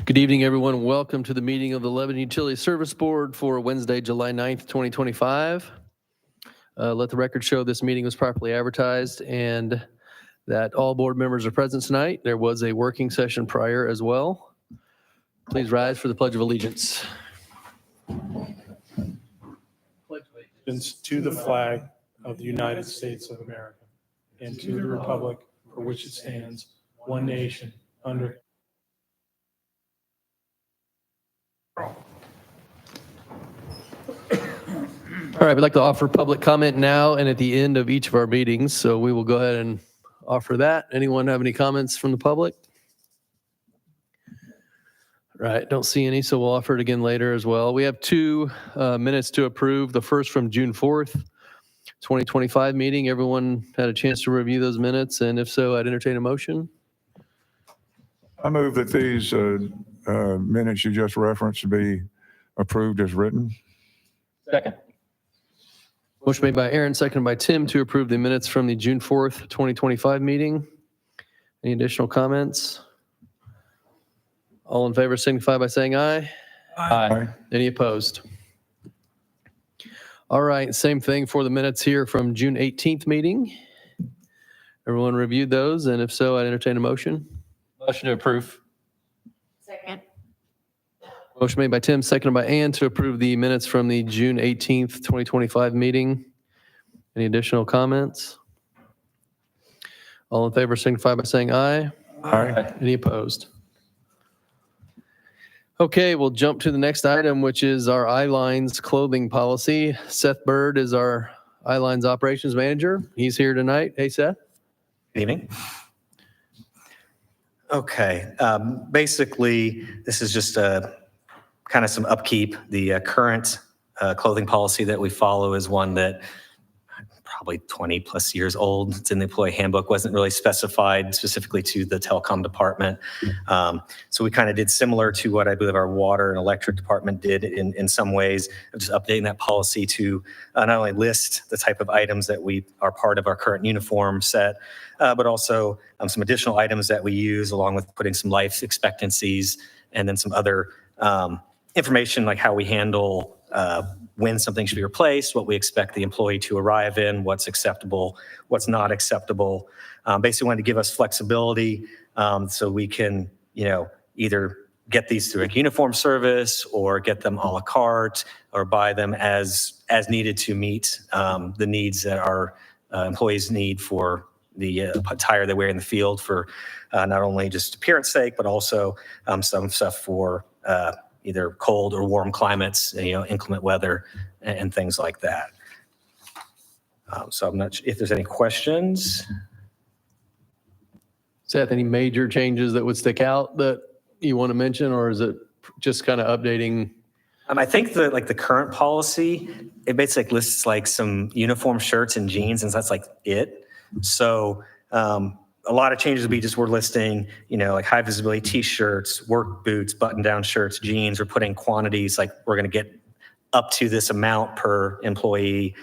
Good evening, everyone. Welcome to the meeting of the Lebanon Utility Service Board for Wednesday, July 9th, 2025. Let the record show this meeting was properly advertised and that all board members are present tonight. There was a working session prior as well. Please rise for the Pledge of Allegiance. Allegiance to the flag of the United States of America and to the republic for which it stands, one nation, under All right, we'd like to offer public comment now and at the end of each of our meetings, so we will go ahead and offer that. Anyone have any comments from the public? Right, don't see any, so we'll offer it again later as well. We have two minutes to approve. The first from June 4th, 2025 meeting. Everyone had a chance to review those minutes, and if so, I'd entertain a motion. I move that these minutes you just referenced be approved as written. Second. Motion made by Aaron, seconded by Tim to approve the minutes from the June 4th, 2025 meeting. Any additional comments? All in favor signify by saying aye. Aye. Any opposed? All right, same thing for the minutes here from June 18th meeting. Everyone reviewed those, and if so, I'd entertain a motion. Motion to approve. Second. Motion made by Tim, seconded by Ann to approve the minutes from the June 18th, 2025 meeting. Any additional comments? All in favor signify by saying aye. Aye. Any opposed? Okay, we'll jump to the next item, which is our iLines clothing policy. Seth Bird is our iLines operations manager. He's here tonight. Hey, Seth. Good evening. Okay, basically, this is just kind of some upkeep. The current clothing policy that we follow is one that probably 20 plus years old. It's in the employee handbook, wasn't really specified specifically to the telecom department. So we kind of did similar to what I believe our water and electric department did in some ways, of just updating that policy to not only list the type of items that we are part of our current uniform set, but also some additional items that we use, along with putting some life expectancies and then some other information like how we handle when something should be replaced, what we expect the employee to arrive in, what's acceptable, what's not acceptable. Basically wanted to give us flexibility so we can, either get these through a uniform service or get them a la carte or buy them as needed to meet the needs that our employees need for the attire they wear in the field for not only just appearance sake, but also some stuff for either cold or warm climates, inclement weather and things like that. So I'm not sure if there's any questions. Seth, any major changes that would stick out that you want to mention, or is it just kind of updating? I think that the current policy, it basically lists like some uniform shirts and jeans, and that's like it. So a lot of changes we're listing, like high visibility t-shirts, work boots, button down shirts, jeans. We're putting quantities like we're going to get up to this amount per employee,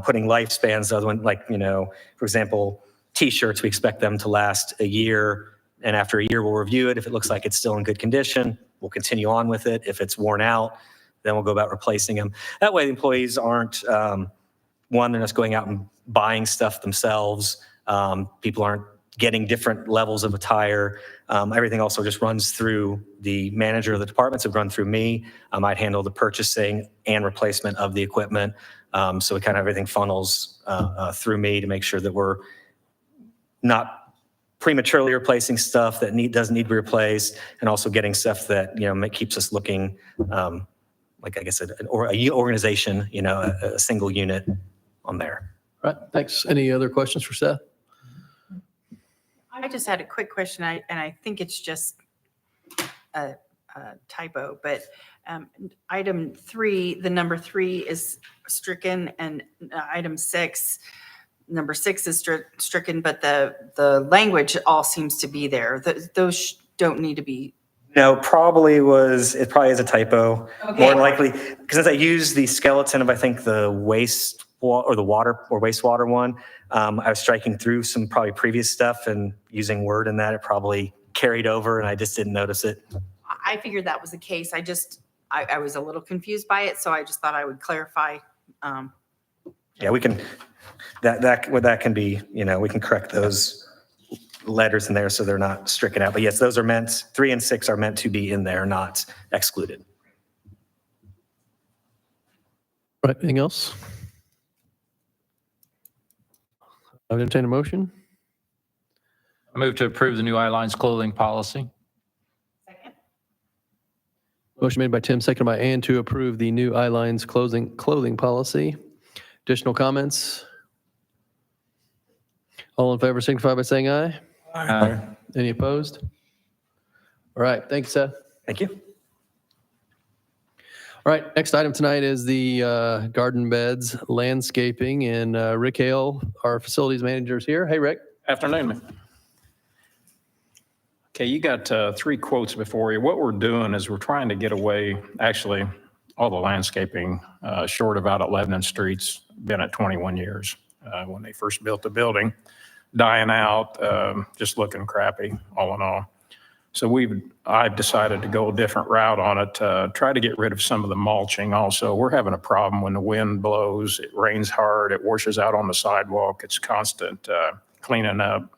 putting lifespans. The other one, for example, t-shirts, we expect them to last a year. And after a year, we'll review it. If it looks like it's still in good condition, we'll continue on with it. If it's worn out, then we'll go about replacing them. That way the employees aren't, they're just going out and buying stuff themselves. People aren't getting different levels of attire. Everything also just runs through the manager of the department, so run through me. I'd handle the purchasing and replacement of the equipment. So we kind of everything funnels through me to make sure that we're not prematurely replacing stuff that doesn't need to be replaced, and also getting stuff that keeps us looking like I guess a organization, a single unit on there. Right, thanks. Any other questions for Seth? I just had a quick question, and I think it's just a typo, but item 3, the number 3 is stricken, and item 6, number 6 is stricken, but the language all seems to be there. Those don't need to be. No, it probably is a typo. Okay. More than likely, because since I used the skeleton of, I think, the waste or the water or wastewater one, I was striking through some probably previous stuff and using Word in that. It probably carried over and I just didn't notice it. I figured that was the case. I was a little confused by it, so I just thought I would clarify. Yeah, we can, that can be, we can correct those letters in there so they're not stricken out. But yes, those are meant, 3 and 6 are meant to be in there, not excluded. Right, anything else? I would entertain a motion. I move to approve the new Eyelines clothing policy. Second. Motion made by Tim, seconded by Ann to approve the new Eyelines clothing policy. Additional comments? All in favor signify by saying aye. Aye. Any opposed? All right, thank you, Seth. Thank you. All right, next item tonight is the garden beds landscaping, and Rick Hale, our facilities manager, is here. Hey, Rick. Afternoon. Okay, you got 3 quotes before you. What we're doing is we're trying to get away, actually, all the landscaping short of out at Lebanon Street's been at 21 years when they first built the building, dying out, just looking crappy, all in all. So I've decided to go a different route on it, try to get rid of some of the mulching also. We're having a problem when the wind blows, it rains hard, it washes out on the sidewalk. It's constant cleaning up,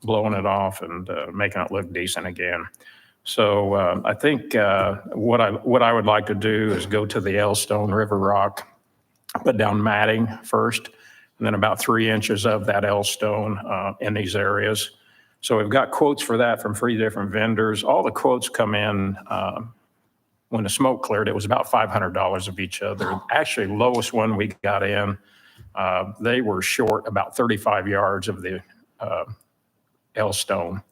blowing it off and making it look decent again. So I think what I would like to do is go to the Elstone River Rock, put down matting first, and then about 3 inches of that Elstone in these areas. So we've got quotes for that from 3 different vendors. All the quotes come in, when the smoke cleared, it was about $500 of each other. Actually, lowest one we got in, they were short about 35 yards of the Elstone.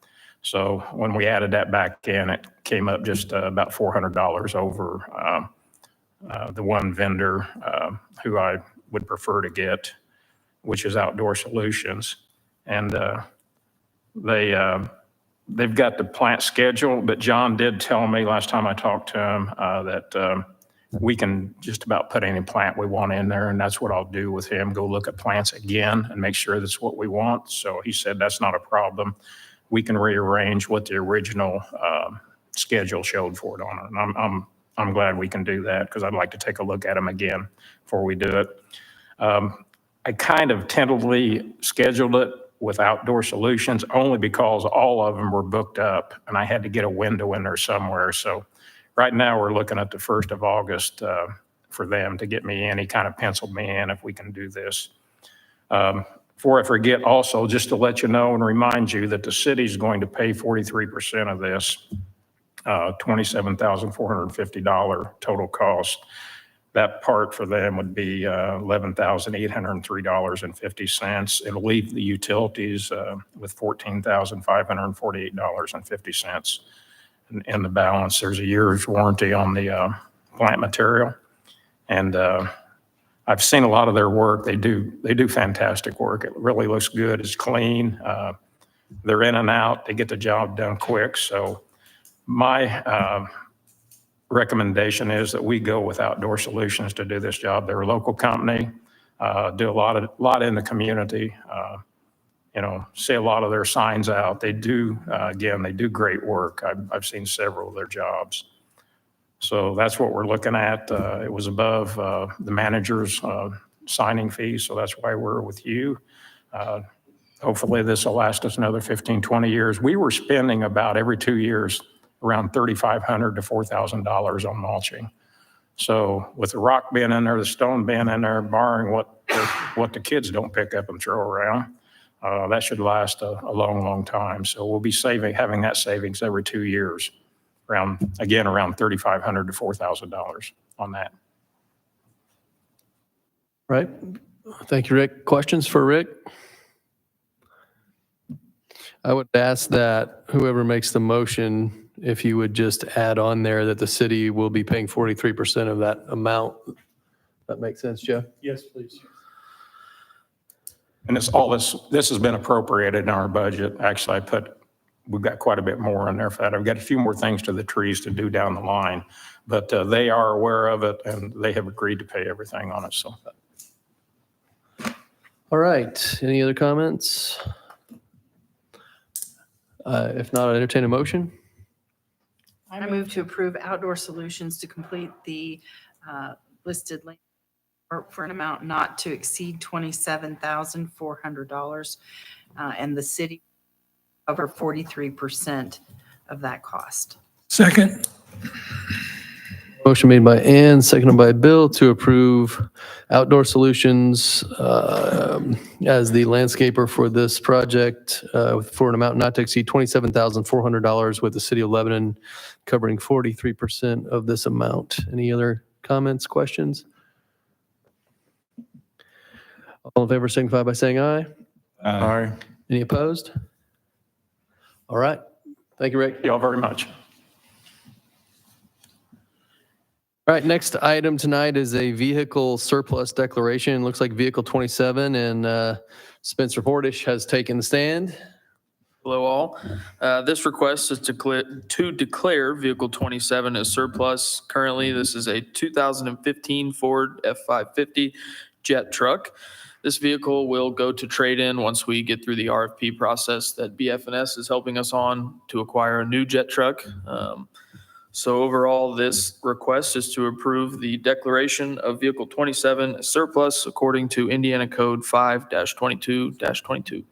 So when we added that back in, it came up just about $400 over the one vendor who I would prefer to get, which is Outdoor Solutions. And they've got the plant schedule, but John did tell me last time I talked to him that we can just about put any plant we want in there, and that's what I'll do with him, go look at plants again and make sure that's what we want. So he said that's not a problem. We can rearrange what the original schedule showed for it on it. And I'm glad we can do that because I'd like to take a look at them again before we do it. I kind of tentatively scheduled it with Outdoor Solutions only because all of them were booked up and I had to get a window in there somewhere. So right now we're looking at the 1st of August for them to get me in. He kind of penciled me in if we can do this. Before I forget, also, just to let you know and remind you that the city's going to pay 43% of this, $27,450 total cost. That part for them would be $11,803.50. It'll leave the utilities with $14,548.50. In the balance, there's a year's warranty on the plant material. And I've seen a lot of their work. They do fantastic work. It really looks good. It's clean. They're in and out. They get the job done quick. So my recommendation is that we go with Outdoor Solutions to do this job. They're a local company, do a lot in the community. See a lot of their signs out. They do, again, they do great work. I've seen several of their jobs. So that's what we're looking at. It was above the manager's signing fee, so that's why we're with you. Hopefully this will last us another 15, 20 years. We were spending about every 2 years around $3,500 to $4,000 on mulching. So with the rock being in there, the stone being in there, barring what the kids don't pick up and throw around, that should last a long, long time. So we'll be having that savings every 2 years, around $3,500 to $4,000 on that. Right. Thank you, Rick. Questions for Rick? I would ask that whoever makes the motion, if you would just add on there that the city will be paying 43% of that amount. That makes sense, Jeff? Yes, please. And this has been appropriated in our budget. Actually, we've got quite a bit more in there for that. I've got a few more things to the trees to do down the line, but they are aware of it and they have agreed to pay everything on it. So. All right. Any other comments? If not, I'll entertain a motion. I move to approve Outdoor Solutions to complete the listed lane work for an amount not to exceed $27,400, and the city cover 43% of that cost. Second. Motion made by Ann, seconded by Bill to approve Outdoor Solutions as the landscaper for this project for an amount not to exceed $27,400 with the city of Lebanon covering 43% of this amount. Any other comments, questions? All in favor signify by saying aye. Aye. Any opposed? All right. Thank you, Rick. Thank you all very much. All right, next item tonight is a vehicle surplus declaration. Looks like vehicle 27, and Spencer Hordish has taken the stand. Hello, all. This request is to declare vehicle 27 as surplus. Currently, this is a 2015 Ford F-550 jet truck. This vehicle will go to trade-in once we get through the RFP process that BF&S is helping us on to acquire a new jet truck. So overall, this request is to approve the declaration of vehicle 27 as surplus according to Indiana Code 5-22-22.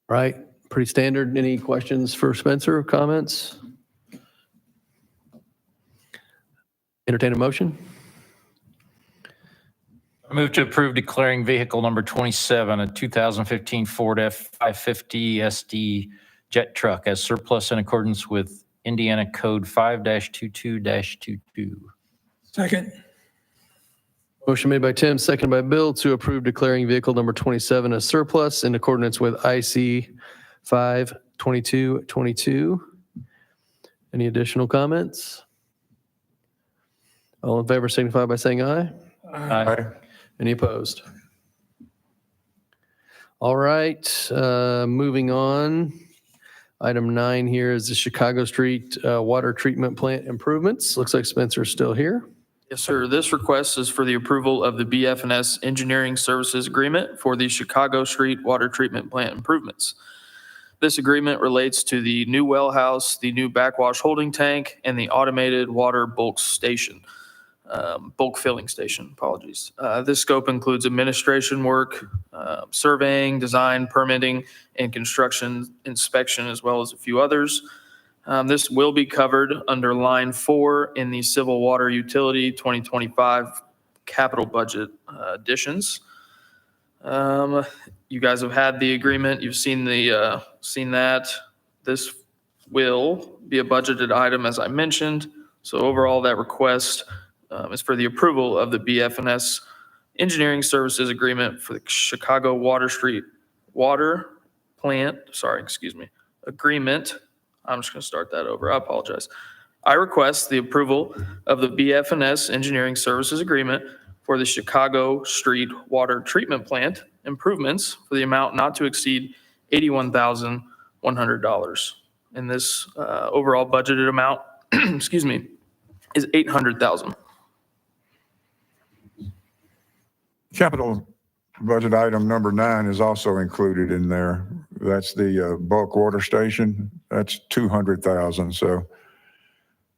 Right, pretty standard. Any questions for Spencer or comments? Entertain a motion? I move to approve declaring vehicle number 27, a 2015 Ford F-550 SD jet truck as surplus in accordance with Indiana Code 5-22-22. Second. Motion made by Tim, seconded by Bill to approve declaring vehicle number 27 as surplus in accordance with IC 5-22-22. Any additional comments? All in favor signify by saying aye. Aye. Any opposed? All right, moving on. Item 9 here is the Chicago Street Water Treatment Plant improvements. Looks like Spencer's still here. Yes, sir. This request is for the approval of the BF&S Engineering Services Agreement for the Chicago Street Water Treatment Plant improvements. This agreement relates to the new well house, the new backwash holding tank, and the automated water bulk filling station, apologies. This scope includes administration work, surveying, design, permitting, and construction inspection, as well as a few others. This will be covered under line 4 in the Civil Water Utility 2025 capital budget additions. You guys have had the agreement. You've seen that. This will be a budgeted item, as I mentioned. So overall, that request is for the approval of the BF&S Engineering Services Agreement for the Chicago Water Street Water Plant, agreement. I'm just going to start that over. I apologize. I request the approval of the BF&S Engineering Services Agreement for the Chicago Street Water Treatment Plant improvements for the amount not to exceed $81,100. And this overall budgeted amount, is $800,000. Capital budget item number 9 is also included in there. That's the bulk water station. That's $200,000.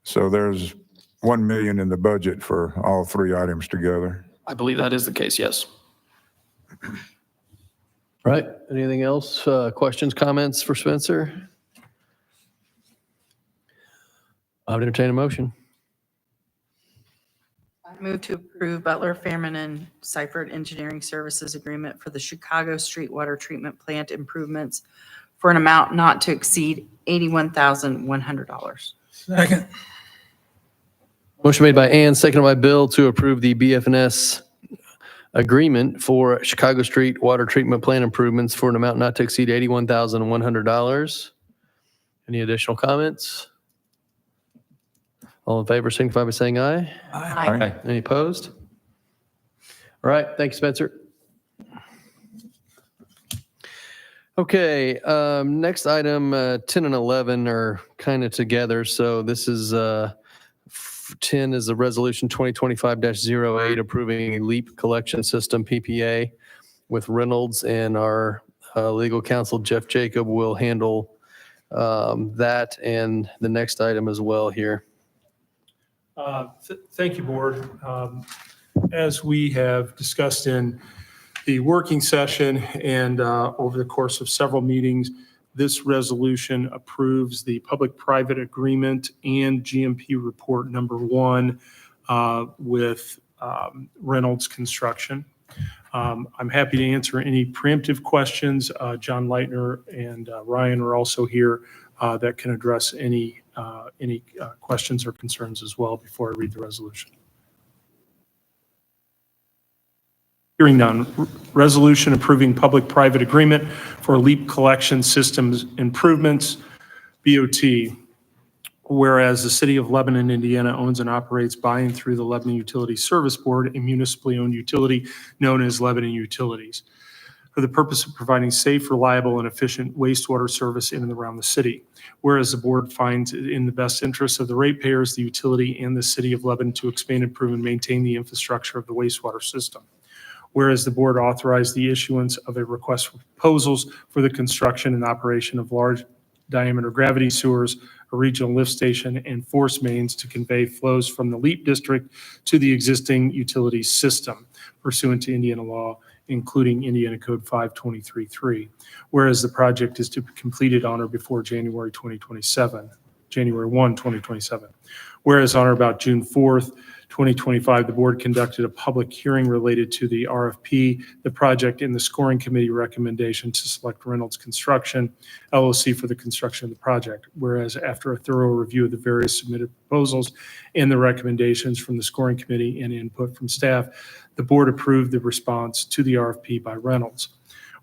So there's $1 million in the budget for all 3 items together. I believe that is the case, yes. Right, anything else? Questions, comments for Spencer? I would entertain a motion. I move to approve Butler, Fairman, and Seifert Engineering Services Agreement for the Chicago Street Water Treatment Plant improvements for an amount not to exceed $81,100. Second. Motion made by Ann, seconded by Bill to approve the BF&S agreement for Chicago Street Water Treatment Plant improvements for an amount not to exceed $81,100. Any additional comments? All in favor signify by saying aye. Aye. Any opposed? All right, thank you, Spencer. Okay, next item, 10 and 11 are kind of together. So this is 10 is a resolution 2025-08 approving a LEAP collection system PPA with Reynolds, and our legal counsel Jeff Jacob will handle that and the next item as well here. Thank you, Board. As we have discussed in the working session and over the course of several meetings, this resolution approves the public-private agreement and GMP report number 1 with Reynolds Construction. I'm happy to answer any preemptive questions. John Leitner and Ryan are also here that can address any questions or concerns as well before I read the resolution. Hearing none. Resolution approving public-private agreement for LEAP collection systems improvements, BOT. Whereas the City of Lebanon, Indiana owns and operates by and through the Lebanon Utility Service Board, a municipally owned utility known as Lebanon Utilities, for the purpose of providing safe, reliable, and efficient wastewater service in and around the city. Whereas the board finds it in the best interest of the ratepayers, the utility, and the City of Lebanon to expand, improve, and maintain the infrastructure of the wastewater system. Whereas the board authorized the issuance of a request for proposals for the construction and operation of large diameter gravity sewers, a regional lift station, and force mains to convey flows from the LEAP district to the existing utility system pursuant to Indiana law, including Indiana Code 5233. Whereas the project is to be completed on or before January 1, 2027. Whereas on or about June 4th, 2025, the board conducted a public hearing related to the RFP, the project, and the scoring committee recommendation to select Reynolds Construction, LLC, for the construction of the project. Whereas after a thorough review of the various submitted proposals and the recommendations from the scoring committee and input from staff, the board approved the response to the RFP by Reynolds.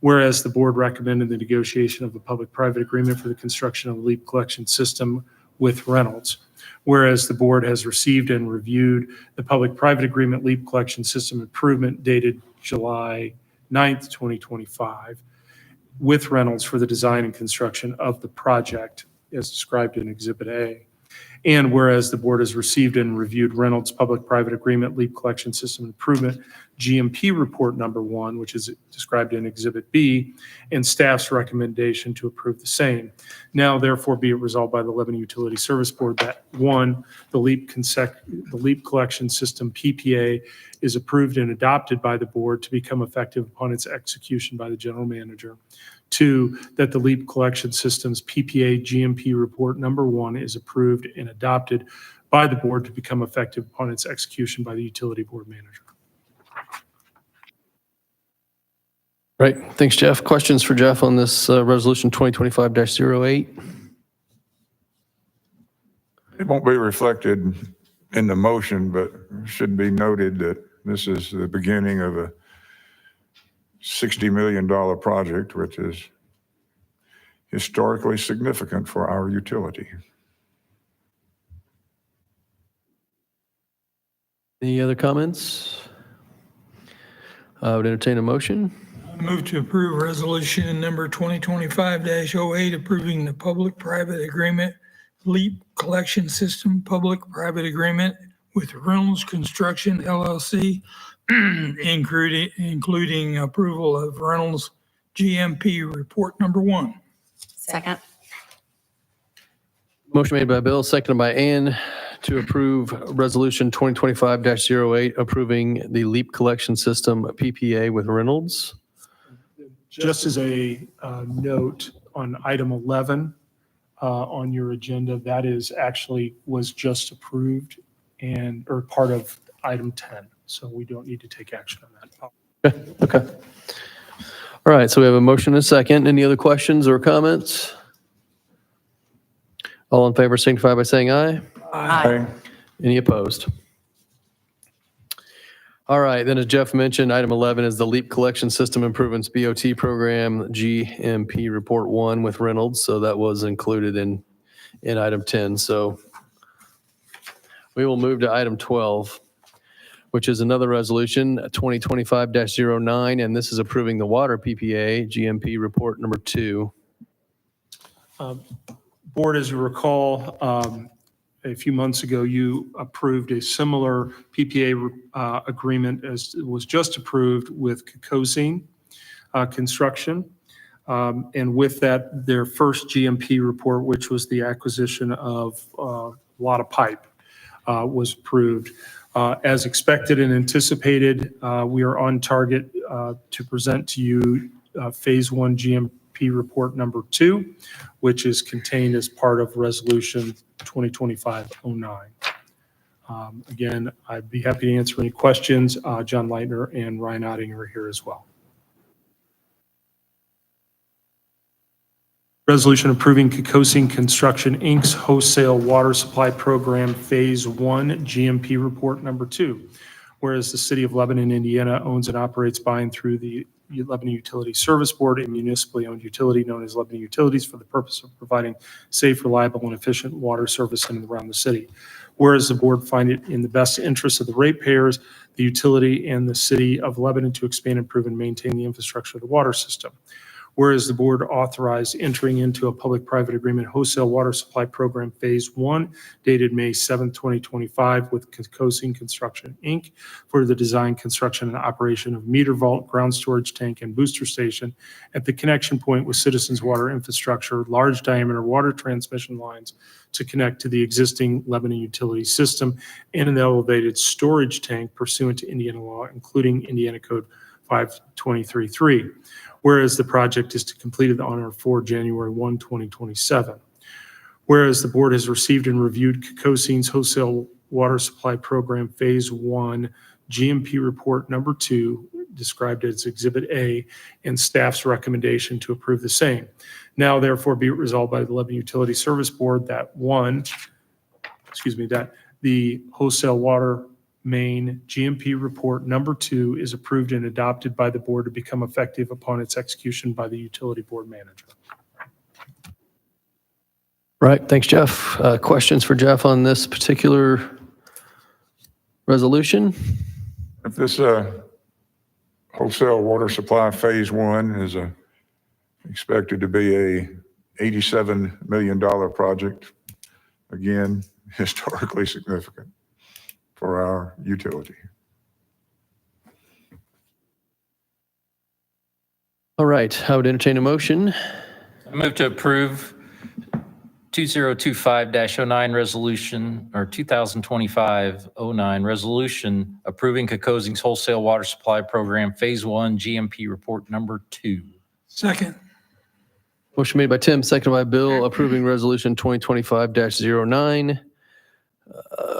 Whereas the board recommended the negotiation of a public-private agreement for the construction of a LEAP collection system with Reynolds. Whereas the board has received and reviewed the public-private agreement LEAP collection system improvement dated July 9th, 2025, with Reynolds for the design and construction of the project as described in Exhibit A. And whereas the board has received and reviewed Reynolds public-private agreement LEAP collection system improvement GMP report number 1, which is described in Exhibit B, and staff's recommendation to approve the same. Now therefore be it resolved by the Lebanon Utility Service Board that 1, the LEAP collection system PPA is approved and adopted by the board to become effective upon its execution by the general manager. 2, that the LEAP collection systems PPA GMP report number 1 is approved and adopted by the board to become effective upon its execution by the utility board manager. Right. Thanks, Jeff. Questions for Jeff on this resolution 2025-08? It won't be reflected in the motion, but should be noted that this is the beginning of a $60 million project, which is historically significant for our utility. Any other comments? I would entertain a motion. Move to approve resolution number 2025-08, approving the public-private agreement LEAP collection system public-private agreement with Reynolds Construction LLC, including approval of Reynolds GMP report number 1. Second. Motion made by Bill, seconded by Ann to approve resolution 2025-08, approving the LEAP collection system PPA with Reynolds. Just as a note on item 11 on your agenda, that is actually was just approved and or part of item 10. So we don't need to take action on that. Okay. All right, so we have a motion and a second. Any other questions or comments? All in favor signify by saying aye. Aye. Any opposed? All right, then as Jeff mentioned, item 11 is the LEAP Collection System Improvements BOT Program GMP Report 1 with Reynolds. So that was included in item 10. So we will move to item 12, which is another resolution, 2025-09, and this is approving the water PPA GMP Report number 2. Board, as you recall, a few months ago, you approved a similar PPA agreement as was just approved with Cocosine Construction. And with that, their first GMP report, which was the acquisition of a lot of pipe, was approved. As expected and anticipated, we are on target to present to you Phase 1 GMP report number 2, which is contained as part of Resolution 2025-09. Again, I'd be happy to answer any questions. John Leitner and Ryan Otting are here as well. Resolution approving Kokosing Construction, Inc.'s Wholesale Water Supply Program Phase 1 GMP Report Number 2. Whereas the City of Lebanon, Indiana owns and operates by and through the Lebanon Utility Service Board, a municipally owned utility known as Lebanon Utilities, for the purpose of providing safe, reliable, and efficient water service in and around the city. Whereas the board find it in the best interest of the ratepayers, the utility, and the City of Lebanon to expand, improve, and maintain the infrastructure of the water system. Whereas the board authorized entering into a public-private agreement wholesale water supply program Phase 1 dated May 7, 2025 with Kokosing Construction, Inc. for the design, construction, and operation of meter vault, ground storage tank, and booster station at the connection point with Citizens Water Infrastructure, large diameter water transmission lines to connect to the existing Lebanon utility system and an elevated storage tank pursuant to Indiana law, including Indiana Code 5233. Whereas the project is to complete it on or before January 1, 2027. Whereas the board has received and reviewed Kokosing's Wholesale Water Supply Program Phase 1 GMP Report Number 2, described as Exhibit A, and staff's recommendation to approve the same. Now therefore be it resolved by the Lebanon Utility Service Board that that the Wholesale Water Main GMP Report Number 2 is approved and adopted by the board to become effective upon its execution by the utility board manager. Right, thanks, Jeff. Questions for Jeff on this particular resolution? If this wholesale water supply Phase 1 is expected to be a $87 million project, again, historically significant for our utility. All right, I would entertain a motion. I move to approve 2025-09 resolution, or 2025-09 resolution approving Kokosing's Wholesale Water Supply Program Phase 1 GMP Report Number 2. Second. Motion made by Tim, seconded by Bill, approving resolution 2025-09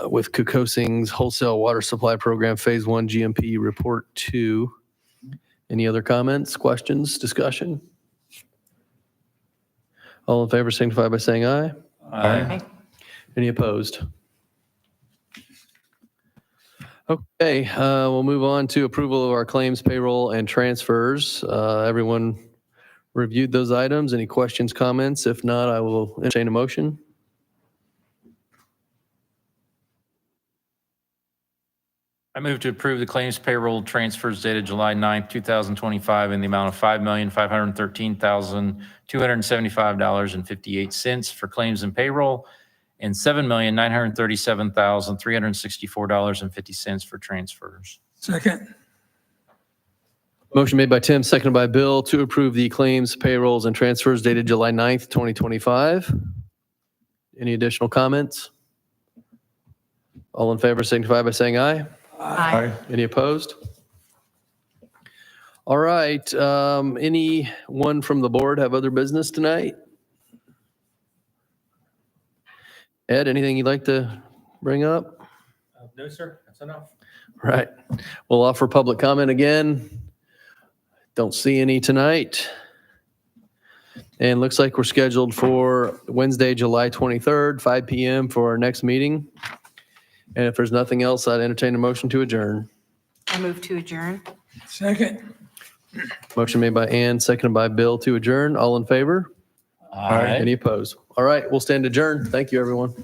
with Kokosing's Wholesale Water Supply Program Phase 1 GMP Report 2. Any other comments, questions, discussion? All in favor signify by saying aye. Aye. Any opposed? Okay, we'll move on to approval of our claims, payroll, and transfers. Everyone reviewed those items. Any questions, comments? If not, I will entertain a motion. I move to approve the claims payroll transfers dated July 9th, 2025 in the amount of $5,513,275.58 for claims and payroll and $7,937,364.50 for transfers. Second. Motion made by Tim, seconded by Bill to approve the claims, payrolls, and transfers dated July 9th, 2025. Any additional comments? All in favor signify by saying aye. Aye. Any opposed? All right, anyone from the board have other business tonight? Ed, anything you'd like to bring up? No, sir. That's enough. Right. We'll offer public comment again. Don't see any tonight. And looks like we're scheduled for Wednesday, July 23rd, 5 p.m. for our next meeting. And if there's nothing else, I'd entertain a motion to adjourn. I move to adjourn. Second. Motion made by Ann, seconded by Bill to adjourn. All in favor? Aye. Any opposed? All right, we'll stand adjourned. Thank you, everyone.